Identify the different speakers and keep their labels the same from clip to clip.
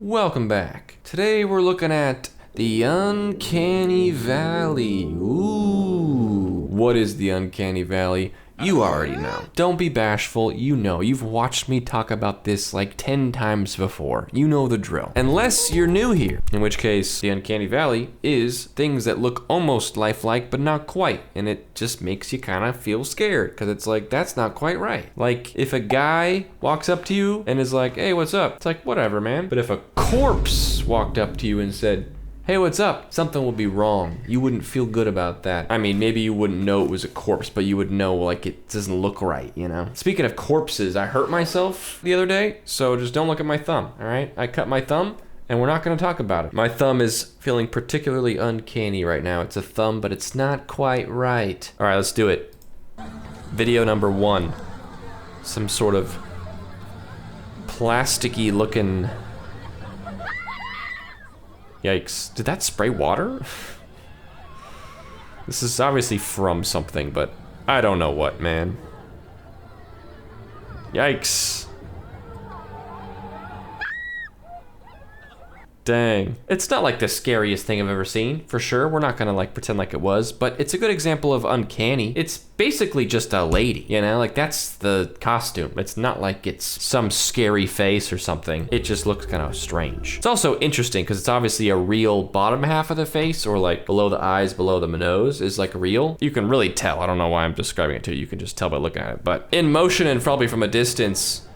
Speaker 1: Welcome back. Today we're looking at the Uncanny Valley. Ooh. What is the Uncanny Valley? You already know. Don't be bashful, you know. You've watched me talk about this like 10 times before. You know the drill. Unless you're new here, in which case the Uncanny Valley is things that look almost lifelike but not quite. And it just makes you kind of feel scared because it's like, that's not quite right. Like if a guy walks up to you and is like, hey, what's up? It's like, whatever, man. But if a corpse walked up to you and said, hey, what's up? Something will be wrong. You wouldn't feel good about that. I mean, maybe you wouldn't know it was a corpse, but you would know like it doesn't look right, you know? Speaking of corpses, I hurt myself the other day, so just don't look at my thumb, all right? I cut my thumb, and we're not gonna talk about it. My thumb is feeling particularly uncanny right now. It's a thumb, but it's not quite right. All right, let's do it. Video number 1. Some sort of plasticky looking... Yikes. Did that spray water? This is obviously from something, but I don't know what, man. Yikes. Dang. It's not like the scariest thing I've ever seen, for sure. We're not gonna like pretend like it was, but it's a good example of uncanny. It's basically just a lady, you know? Like that's the costume. It's not like it's some scary face or something. It just looks kind of strange. It's also interesting because it's obviously a real bottom half of the face, or like below the eyes, below the nose is like real. You can really tell. I don't know why I'm describing it to you. You can just tell by looking at it, but in motion and probably from a distance,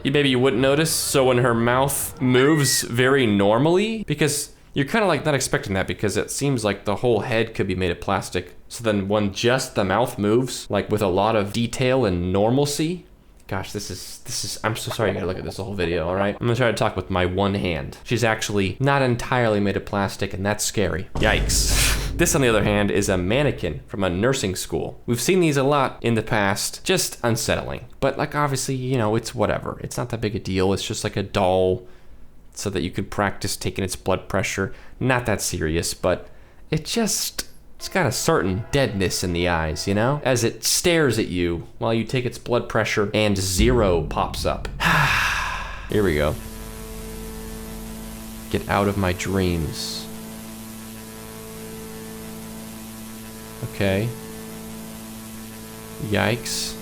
Speaker 1: maybe you wouldn't notice. So when her mouth moves very normally, because you're kind of like not expecting that because it seems like the whole head could be made of plastic. So then when just the mouth moves, like with a lot of detail and normalcy, gosh, this is, I'm so sorry you gotta look at this whole video, all right? I'm gonna try to talk with my one hand. She's actually not entirely made of plastic, and that's scary. Yikes. This, on the other hand, is a mannequin from a nursing school. We've seen these a lot in the past, just unsettling. But like, obviously, you know, it's whatever. It's not that big a deal. It's just like a doll so that you could practice taking its blood pressure. Not that serious, but it's got a certain deadness in the eyes, you know? As it stares at you while you take its blood pressure and 0 pops up. Here we go. Get out of my dreams. Okay. Yikes.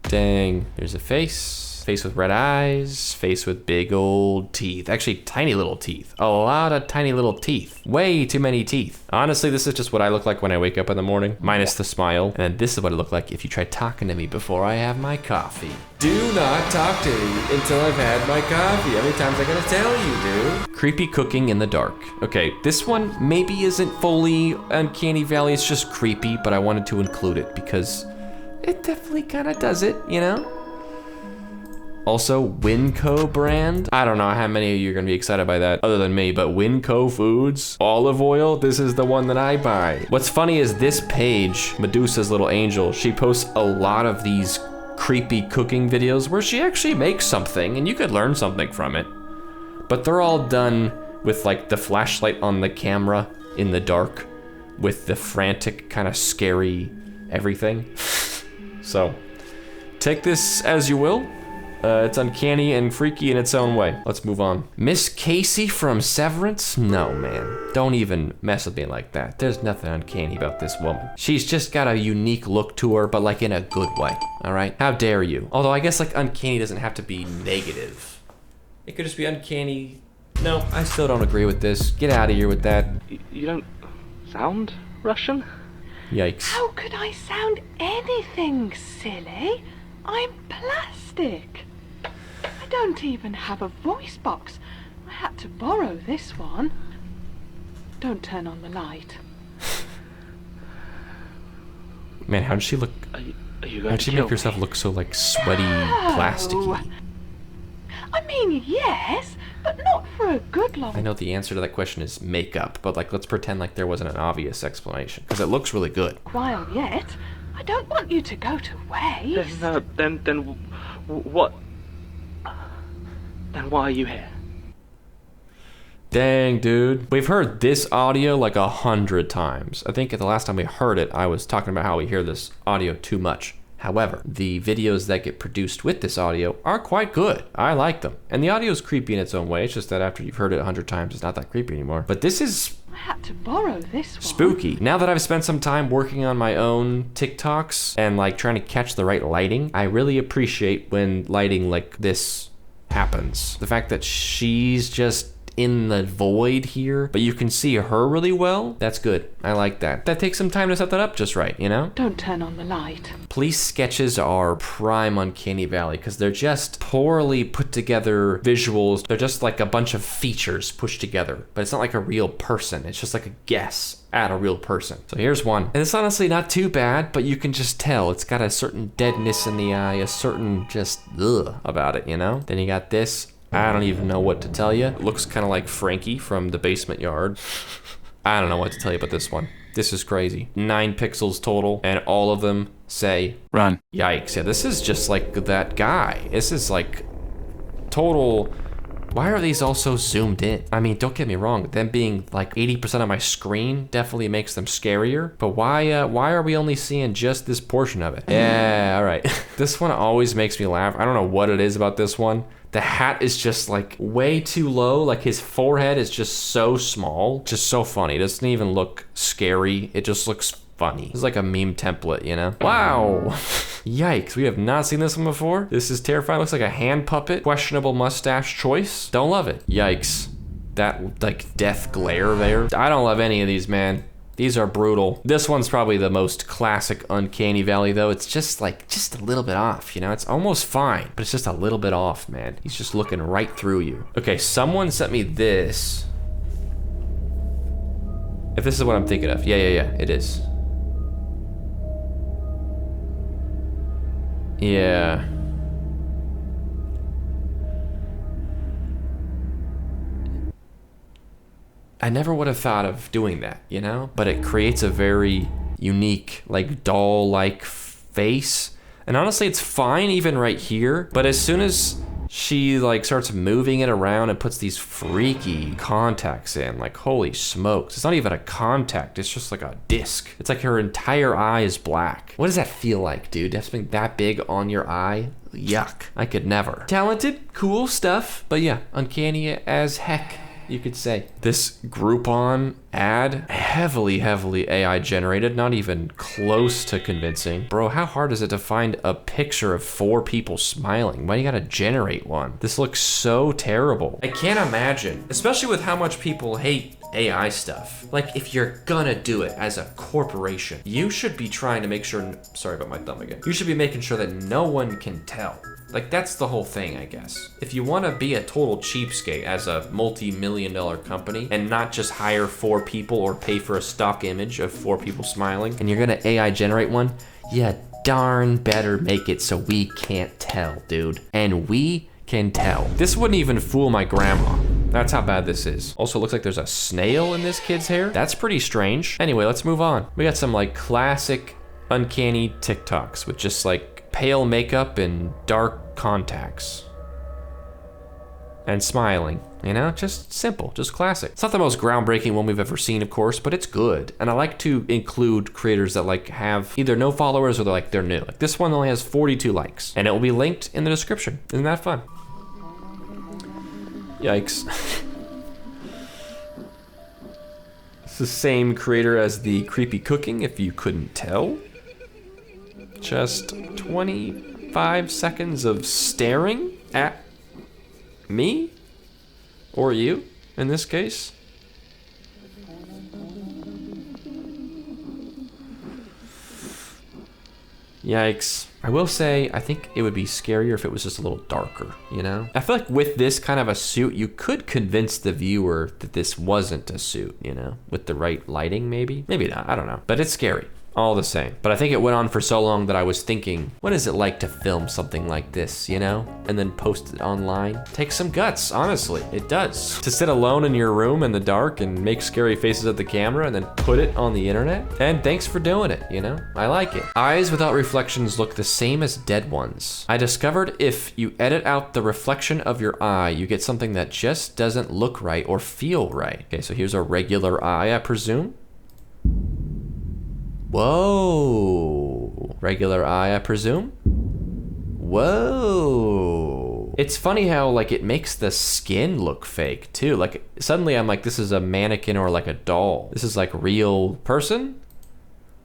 Speaker 1: Dang. There's a face. Face with red eyes. Face with big old teeth. Actually, tiny little teeth. A lot of tiny little teeth. Way too many teeth. Honestly, this is just what I look like when I wake up in the morning, minus the smile. And then this is what I look like if you try talking to me before I have my coffee. Do not talk to me until I've had my coffee. How many times I gotta tell you, dude? Creepy cooking in the dark. Okay, this one maybe isn't fully Uncanny Valley. It's just creepy, but I wanted to include it because it definitely kind of does it, you know? Also, Winco brand. I don't know how many of you are gonna be excited by that other than me, but Winco Foods, olive oil, this is the one that I buy. What's funny is this page, Medusa's Little Angel, she posts a lot of these creepy cooking videos where she actually makes something and you could learn something from it. But they're all done with like the flashlight on the camera in the dark with the frantic kind of scary everything. So take this as you will. It's uncanny and freaky in its own way. Let's move on. Miss Casey from Severance? No, man. Don't even mess with me like that. There's nothing uncanny about this woman. She's just got a unique look to her, but like in a good way, all right? How dare you? Although I guess like uncanny doesn't have to be negative. It could just be uncanny. No, I still don't agree with this. Get out of here with that.
Speaker 2: You don't sound Russian?
Speaker 1: Yikes.
Speaker 3: How could I sound anything, silly? I'm plastic. I don't even have a voice box. I had to borrow this one. Don't turn on the light.
Speaker 1: Man, how did she look?
Speaker 2: Are you going
Speaker 1: How'd
Speaker 2: to
Speaker 1: she
Speaker 2: kill
Speaker 1: make herself
Speaker 2: me?
Speaker 1: look so like sweaty,
Speaker 3: No.
Speaker 1: plasticky?
Speaker 3: I mean, yes, but not for a good long
Speaker 1: I know the answer to that question is makeup, but like let's pretend like there wasn't an obvious explanation because it looks really good.
Speaker 3: while yet. I don't want you to go to waste.
Speaker 2: Then what? Then why are you here?
Speaker 1: Dang, dude. We've heard this audio like 100 times. I think the last time we heard it, I was talking about how we hear this audio too much. However, the videos that get produced with this audio are quite good. I like them. And the audio is creepy in its own way. It's just that after you've heard it 100 times, it's not that creepy anymore. But this is
Speaker 3: I had to borrow this one.
Speaker 1: spooky. Now that I've spent some time working on my own TikToks and like trying to catch the right lighting, I really appreciate when lighting like this happens. The fact that she's just in the void here, but you can see her really well, that's good. I like that. That takes some time to set that up just right, you know?
Speaker 3: Don't turn on the light.
Speaker 1: Police sketches are prime Uncanny Valley because they're just poorly put together visuals. They're just like a bunch of features pushed together, but it's not like a real person. It's just like a guess at a real person. So here's one. And it's honestly not too bad, but you can just tell it's got a certain deadness in the eye, a certain just ugh about it, you know? Then you got this. I don't even know what to tell you. It looks kind of like Frankie from the basement yard. I don't know what to tell you about this one. This is crazy. 9 pixels total, and all of them say,
Speaker 4: run.
Speaker 1: Yikes. Yeah, this is just like that guy. This is like total. Why are these all so zoomed in? I mean, don't get me wrong. Them being like 80% of my screen definitely makes them scarier. But why are we only seeing just this portion of it? Yeah, all right. This one always makes me laugh. I don't know what it is about this one. The hat is just like way too low. Like his forehead is just so small. Just so funny. It doesn't even look scary. It just looks funny. It's like a meme template, you know? Wow. Yikes, we have not seen this one before. This is terrifying. Looks like a hand puppet. Questionable mustache choice. Don't love it. Yikes. That like death glare there. I don't love any of these, man. These are brutal. This one's probably the most classic Uncanny Valley though. It's just like, just a little bit off, you know? It's almost fine, but it's just a little bit off, man. He's just looking right through you. Okay, someone sent me this. If this is what I'm thinking of. Yeah, it is. Yeah. I never would have thought of doing that, you know? But it creates a very unique, like doll-like face. And honestly, it's fine even right here. But as soon as she like starts moving it around and puts these freaky contacts in, like holy smokes. It's not even a contact, it's just like a disc. It's like her entire eye is black. What does that feel like, dude? That's something that big on your eye? Yuck, I could never. Talented, cool stuff, but yeah, uncanny as heck, you could say. This Groupon ad, heavily AI generated, not even close to convincing. Bro, how hard is it to find a picture of 4 people smiling? Why do you gotta generate one? This looks so terrible. I can't imagine, especially with how much people hate AI stuff. Like, if you're gonna do it as a corporation, you should be trying to make sure, sorry about my thumb again. You should be making sure that no one can tell. Like, that's the whole thing, I guess. If you wanna be a total cheapskate as a multi-million-dollar company and not just hire 4 people or pay for a stock image of 4 people smiling, and you're gonna AI generate one, you darn better make it so we can't tell, dude. And we can tell. This wouldn't even fool my grandma. That's how bad this is. Also, looks like there's a snail in this kid's hair. That's pretty strange. Anyway, let's move on. We got some like classic uncanny TikToks with just like pale makeup and dark contacts. And smiling, you know, just simple, just classic. It's not the most groundbreaking one we've ever seen, of course, but it's good. And I like to include creators that like have either no followers or they're new. Like this one only has 42 likes and it will be linked in the description. Isn't that fun? Yikes. It's the same creator as the creepy cooking, if you couldn't tell. Just 25 seconds of staring at me? Or you, in this case? Yikes. I will say, I think it would be scarier if it was just a little darker, you know? I feel like with this kind of a suit, you could convince the viewer that this wasn't a suit, you know? With the right lighting, maybe? Maybe not, I don't know. But it's scary. All the same. But I think it went on for so long that I was thinking, what is it like to film something like this, you know? And then post it online? Takes some guts, honestly. It does. To sit alone in your room in the dark and make scary faces at the camera and then put it on the internet? And thanks for doing it, you know? I like it. Eyes without reflections look the same as dead ones. I discovered if you edit out the reflection of your eye, you get something that just doesn't look right or feel right. Okay, so here's a regular eye, I presume. Whoa. Regular eye, I presume. Whoa. It's funny how like it makes the skin look fake too. Like suddenly I'm like, this is a mannequin or like a doll. This is like real person?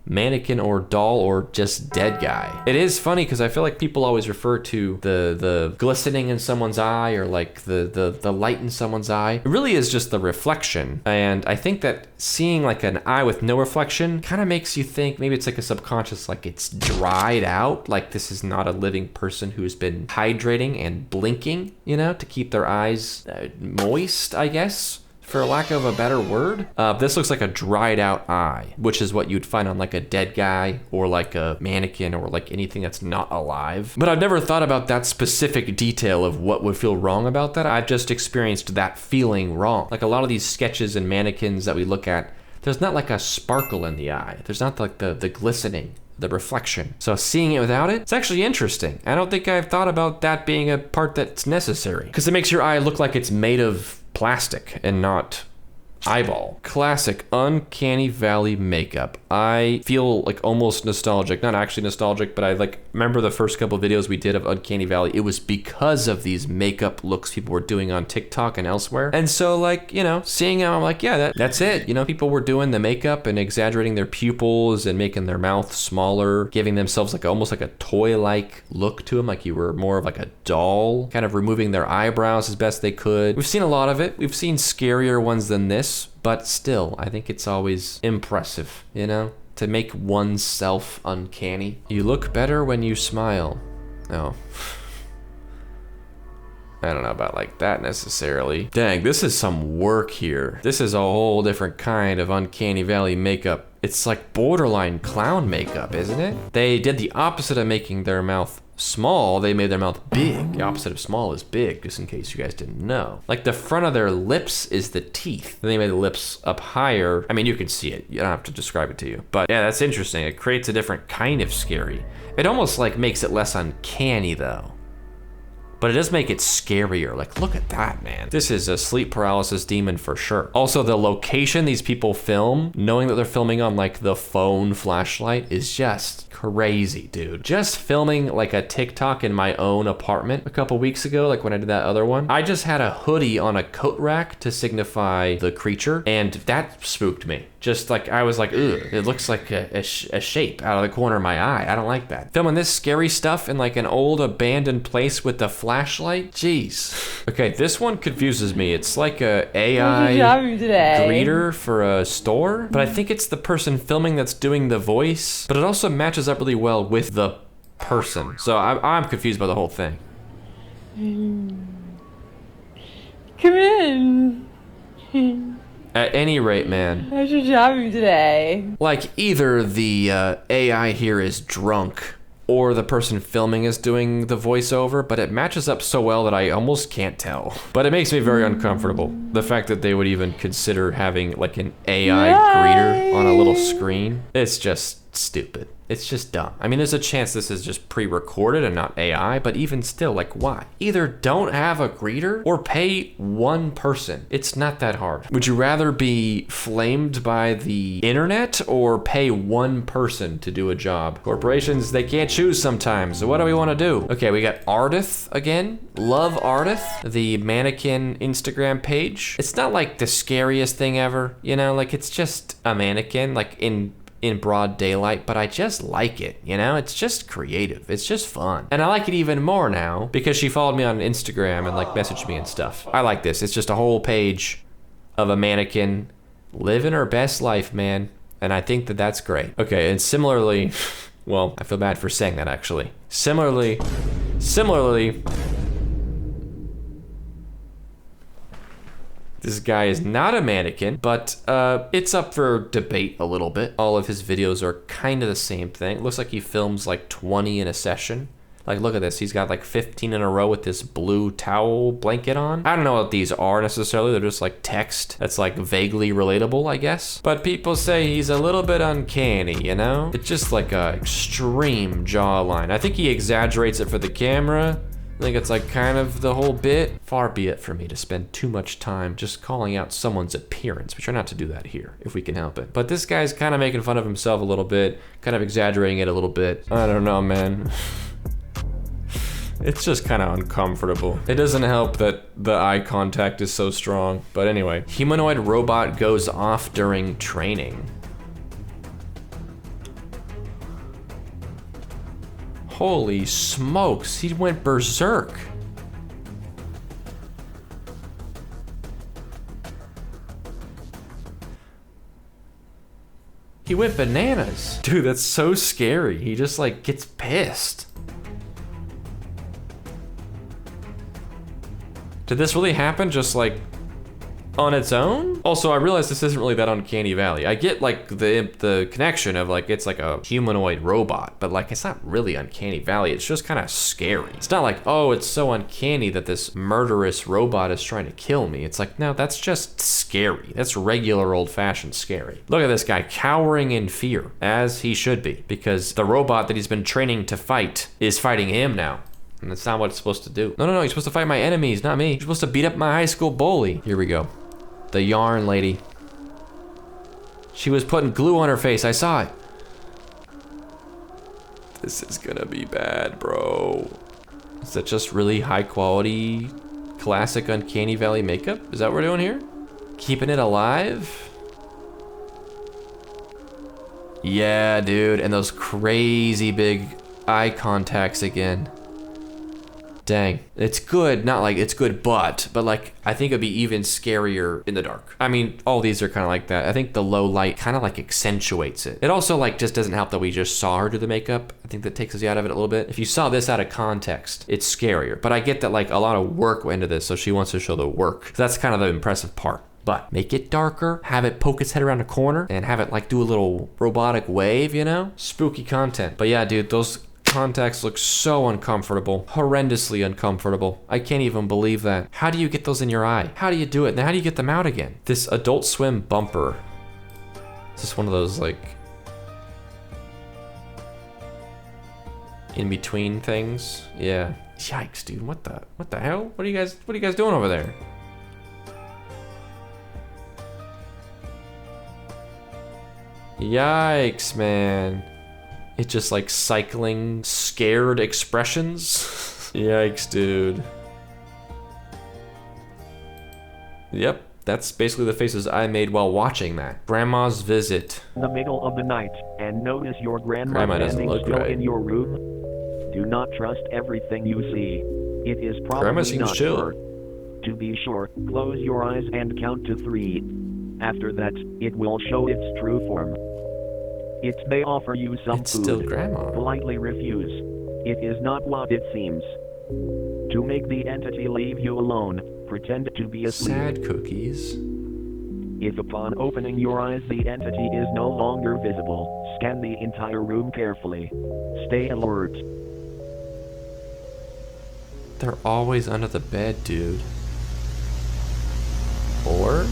Speaker 1: Mannequin or doll or just dead guy. It is funny because I feel like people always refer to the glistening in someone's eye or like the light in someone's eye. It really is just the reflection. And I think that seeing like an eye with no reflection kind of makes you think maybe it's like a subconscious, like it's dried out. Like this is not a living person who's been hydrating and blinking, you know, to keep their eyes moist, I guess, for lack of a better word. This looks like a dried out eye, which is what you'd find on like a dead guy or like a mannequin or like anything that's not alive. But I've never thought about that specific detail of what would feel wrong about that. I've just experienced that feeling wrong. Like a lot of these sketches and mannequins that we look at, there's not like a sparkle in the eye. There's not like the glistening, the reflection. So seeing it without it, it's actually interesting. I don't think I've thought about that being a part that's necessary because it makes your eye look like it's made of plastic and not eyeball. Classic Uncanny Valley makeup. I feel like almost nostalgic, not actually nostalgic, but I like remember the first couple of videos we did of Uncanny Valley. It was because of these makeup looks people were doing on TikTok and elsewhere. And so like, you know, seeing how I'm like, yeah, that's it. You know, people were doing the makeup and exaggerating their pupils and making their mouth smaller, giving themselves like almost like a toy-like look to them, like you were more of like a doll, kind of removing their eyebrows as best they could. We've seen a lot of it. We've seen scarier ones than this. But still, I think it's always impressive, you know, to make oneself uncanny. You look better when you smile. Oh. I don't know about like that necessarily. Dang, this is some work here. This is a whole different kind of Uncanny Valley makeup. It's like borderline clown makeup, isn't it? They did the opposite of making their mouth small, they made their mouth big. The opposite of small is big, just in case you guys didn't know. Like the front of their lips is the teeth. Then they made the lips up higher. I mean, you can see it. You don't have to describe it to you. But yeah, that's interesting. It creates a different kind of scary. It almost like makes it less uncanny though. But it does make it scarier. Like, look at that, man. This is a sleep paralysis demon for sure. Also, the location these people film, knowing that they're filming on like the phone flashlight is just crazy, dude. Just filming like a TikTok in my own apartment a couple weeks ago, like when I did that other one, I just had a hoodie on a coat rack to signify the creature, and that spooked me. Just like, I was like, ugh, it looks like a shape out of the corner of my eye. I don't like that. Filming this scary stuff in like an old abandoned place with the flashlight? Jeez. Okay, this one confuses me. It's like a AI greeter for a store, but I think it's the person filming that's doing the voice, but it also matches up really well with the person. So I'm confused by the whole thing.
Speaker 4: Come in.
Speaker 1: At any rate, man.
Speaker 4: How's your job today?
Speaker 1: Like either the AI here is drunk or the person filming is doing the voiceover, but it matches up so well that I almost can't tell. But it makes me very uncomfortable. The fact that they would even consider having like an AI greeter on a little screen, it's just stupid. It's just dumb. I mean, there's a chance this is just pre-recorded and not AI, but even still, like, why? Either don't have a greeter or pay one person. It's not that hard. Would you rather be flamed by the internet or pay one person to do a job? Corporations, they can't choose sometimes, so what do we want to do? Okay, we got Ardith again. Love Ardith, the mannequin Instagram page. It's not like the scariest thing ever, you know, like it's just a mannequin, like in broad daylight, but I just like it, you know? It's just creative. It's just fun. And I like it even more now because she followed me on Instagram and like messaged me and stuff. I like this. It's just a whole page of a mannequin living her best life, man. And I think that that's great. Okay, and similarly, well, I feel bad for saying that actually. Similarly, this guy is not a mannequin, but it's up for debate a little bit. All of his videos are kind of the same thing. It looks like he films like 20 in a session. Like, look at this. He's got like 15 in a row with this blue towel blanket on. I don't know what these are necessarily. They're just like text that's like vaguely relatable, I guess. But people say he's a little bit uncanny, you know? It's just like a extreme jawline. I think he exaggerates it for the camera, I think it's like kind of the whole bit. Far be it for me to spend too much time just calling out someone's appearance. We try not to do that here if we can help it. But this guy's kind of making fun of himself a little bit, kind of exaggerating it a little bit. I don't know, man. It's just kind of uncomfortable. It doesn't help that the eye contact is so strong. But anyway, humanoid robot goes off during training. Holy smokes, he went berserk. He went bananas. Dude, that's so scary. He just like gets pissed. Did this really happen just like on its own? Also, I realize this isn't really that Uncanny Valley. I get like the connection of like it's like a humanoid robot, but like it's not really Uncanny Valley. It's just kind of scary. It's not like, oh, it's so uncanny that this murderous robot is trying to kill me. It's like, no, that's just scary. That's regular old-fashioned scary. Look at this guy cowering in fear, as he should be, because the robot that he's been training to fight is fighting him now. And that's not what it's supposed to do. No, you're supposed to fight my enemies, not me. You're supposed to beat up my high school bully. Here we go. The yarn lady. She was putting glue on her face, I saw it. This is gonna be bad, bro. Is that just really high quality, classic Uncanny Valley makeup? Is that what we're doing here? Keeping it alive? Yeah, dude, and those crazy big eye contacts again. Dang, it's good, not like it's good, but like, I think it'd be even scarier in the dark. I mean, all these are kind of like that. I think the low light kind of like accentuates it. It also like just doesn't help that we just saw her do the makeup. I think that takes us out of it a little bit. If you saw this out of context, it's scarier. But I get that like a lot of work went into this, so she wants to show the work. So that's kind of the impressive part. But make it darker, have it poke its head around a corner, and have it like do a little robotic wave, you know? Spooky content. But yeah, dude, those contacts look so uncomfortable, horrendously uncomfortable. I can't even believe that. How do you get those in your eye? How do you do it? And how do you get them out again? This Adult Swim bumper. Is this one of those like in between things? Yeah. Yikes, dude. What the hell? What are you guys doing over there? Yikes, man. It's just like cycling scared expressions. Yikes, dude. Yep, that's basically the faces I made while watching that. Grandma's visit.
Speaker 5: In the middle of the night, and notice your grandma
Speaker 1: Grandma
Speaker 5: standing
Speaker 1: doesn't look
Speaker 5: still
Speaker 1: right.
Speaker 5: in your room. Do not trust everything you see. It is
Speaker 1: Grandma
Speaker 5: probably
Speaker 1: seems
Speaker 5: not
Speaker 1: chill.
Speaker 5: her. To be sure, close your eyes and count to 3. After that, it will show its true form. It may offer you some
Speaker 1: It's
Speaker 5: food.
Speaker 1: still Grandma.
Speaker 5: Politely refuse. It is not what it seems. To make the entity leave you alone, pretend to be asleep.
Speaker 1: Sad cookies.
Speaker 5: If upon opening your eyes the entity is no longer visible, scan the entire room carefully. Stay alert.
Speaker 1: They're always under the bed, dude. Or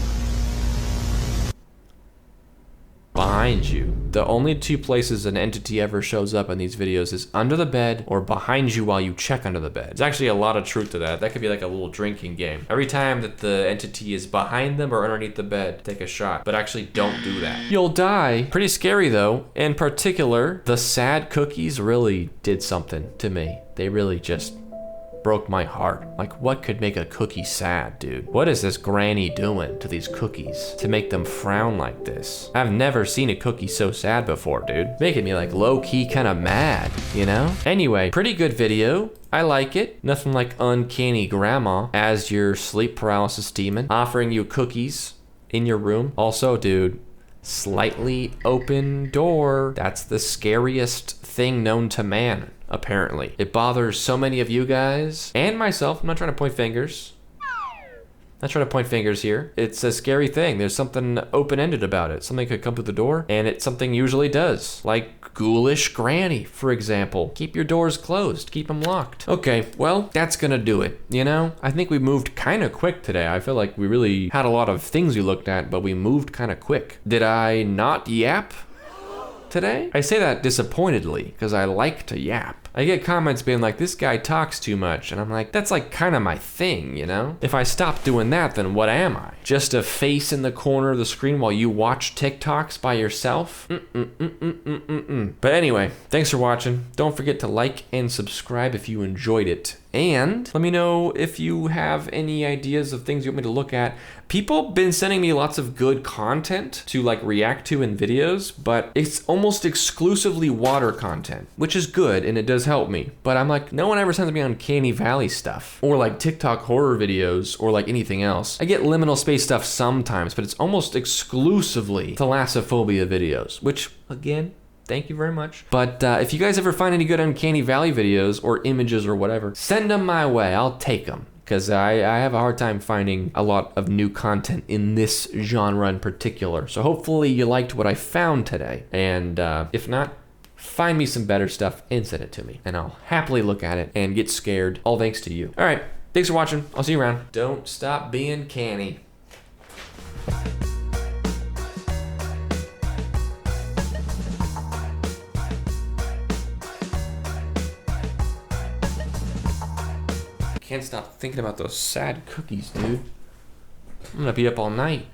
Speaker 1: behind you. The only 2 places an entity ever shows up in these videos is under the bed or behind you while you check under the bed. There's actually a lot of truth to that. That could be like a little drinking game. Every time that the entity is behind them or underneath the bed, take a shot. But actually don't do that. You'll die. Pretty scary though. In particular, the sad cookies really did something to me. They really just broke my heart. Like, what could make a cookie sad, dude? What is this granny doing to these cookies to make them frown like this? I've never seen a cookie so sad before, dude. Making me like low-key kind of mad, you know? Anyway, pretty good video. I like it. Nothing like Uncanny Grandma as your sleep paralysis demon offering you cookies in your room. Also, dude, slightly open door. That's the scariest thing known to man, apparently. It bothers so many of you guys and myself. I'm not trying to point fingers. Not trying to point fingers here. It's a scary thing. There's something open-ended about it. Something could come through the door, and it something usually does. Like ghoulish granny, for example. Keep your doors closed. Keep them locked. Okay, well, that's gonna do it, you know? I think we moved kind of quick today. I feel like we really had a lot of things we looked at, but we moved kind of quick. Did I not yap today? I say that disappointedly, because I like to yap. I get comments being like, this guy talks too much. And I'm like, that's like kind of my thing, you know? If I stop doing that, then what am I? Just a face in the corner of the screen while you watch TikToks by yourself? But anyway, thanks for watching. Don't forget to like and subscribe if you enjoyed it. And let me know if you have any ideas of things you want me to look at. People been sending me lots of good content to like react to in videos, but it's almost exclusively water content, which is good and it does help me. But I'm like, no one ever sends me Uncanny Valley stuff or like TikTok horror videos or like anything else. I get liminal space stuff sometimes, but it's almost exclusively thalassophobia videos, which again, thank you very much. But if you guys ever find any good Uncanny Valley videos or images or whatever, send them my way. I'll take them. Because I have a hard time finding a lot of new content in this genre in particular. So hopefully you liked what I found today. And if not, find me some better stuff and send it to me. And I'll happily look at it and get scared. All thanks to you. All right. Thanks for watching. I'll see you around. Don't stop being canny. Can't stop thinking about those sad cookies, dude. I'm gonna be up all night.